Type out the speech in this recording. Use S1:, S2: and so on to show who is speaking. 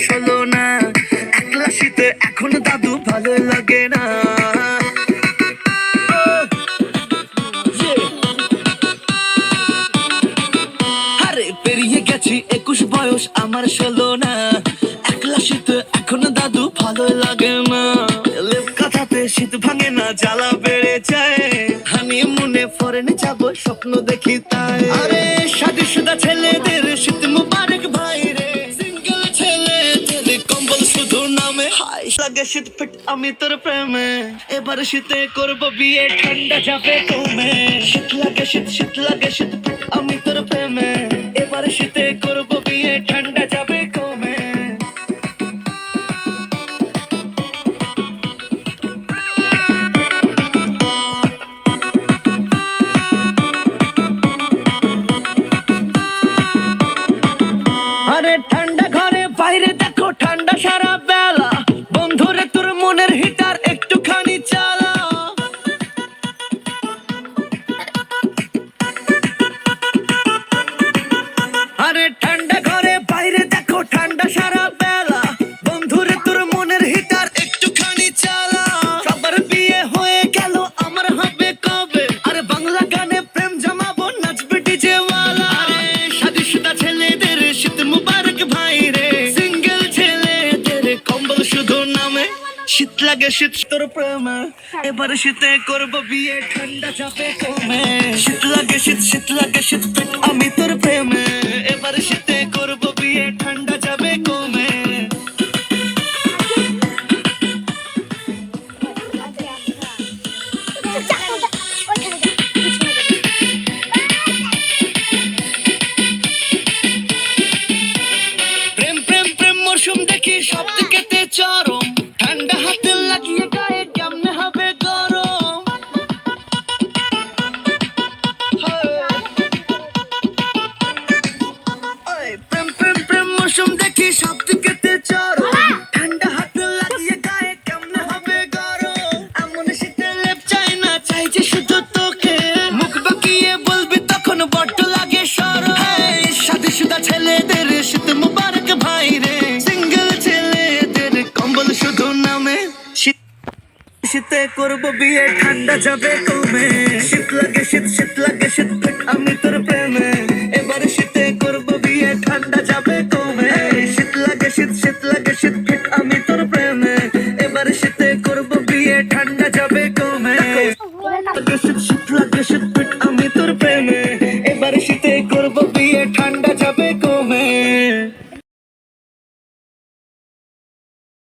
S1: ষোলো না, একলা শীতে এখন দাদু ভালো লাগে না। আরে পেরিয়ে গেছি 21 বয়স আমার ষোলো না, একলা শীতে এখন দাদু ভালো লাগে না। লেপ কাঁথাতে শীত ভাঙে না, জ্বালা বেড়ে যায়, হানিমুনে ফরেনে যাব স্বপ্ন দেখি তাই। আরে শাদি শুদা ছেলেদের শীত মুবারক ভাই রে, সিঙ্গেল ছেলেদের কম্বল শুধু নামে। হাই লাগে শীত ফিট আমি তোর প্রেমে, এবার শীতে করব বিয়ে ঠান্ডা যাবে কমে। শীত লাগে শীত লাগে শীত ফিট আমি তোর প্রেমে, এবার শীতে করব বিয়ে ঠান্ডা যাবে কমে। আরে ঠান্ডা ঘরে বাইরে দেখো ঠান্ডা সারা বেলা, বন্ধুরে তোর মনের হিটার একটুখানি চালা। আরে ঠান্ডা ঘরে বাইরে দেখো ঠান্ডা সারা বেলা, বন্ধুরে তোর মনের হিটার একটুখানি চালা। সবার বিয়ে হয়ে গেল আমার হবে কবে, আরে বাংলা গানে প্রেম জমাবো নাচবে ডিজে ওয়ালা। আরে শাদি শুদা ছেলেদের শীত মুবারক ভাই রে, সিঙ্গেল ছেলেদের কম্বল শুধু নামে। শীত লাগে শীত তোর প্রেমে, এবার শীতে করব বিয়ে ঠান্ডা যাবে কমে। শীত লাগে শীত পেট আমি তোর প্রেমে, এবার শীতে করব বিয়ে ঠান্ডা যাবে কমে। প্রেম প্রেম প্রেম মরশুম দেখি সব দিকেতে চরম, ঠান্ডা হাতে লাগিয়ে গায়ে কেমনে হবে গরম। ওই প্রেম প্রেম প্রেম মরশুম দেখি সব দিকেতে চরম, ঠান্ডা হাতে লাগিয়ে গায়ে কেমনে হবে গরম। এমন শীতে লেপ চাই না, চাই যে শুধু তোকে, মুখ বাঁকিয়ে বলবি তখন বড্ড লাগে সরম। শাদি শুদা ছেলেদের শীত মুবারক ভাই রে, সিঙ্গেল ছেলেদের কম্বল শুধু নামে। শীতে করব বিয়ে ঠান্ডা যাবে কমে। শীত লাগে শীত ফিট আমি তোর প্রেমে, এবার শীতে করব বিয়ে ঠান্ডা যাবে কমে। শীত লাগে শীত ফিট আমি তোর প্রেমে, এবার শীতে করব বিয়ে ঠান্ডা যাবে কমে। শীত লাগে শীত ফিট আমি তোর প্রেমে।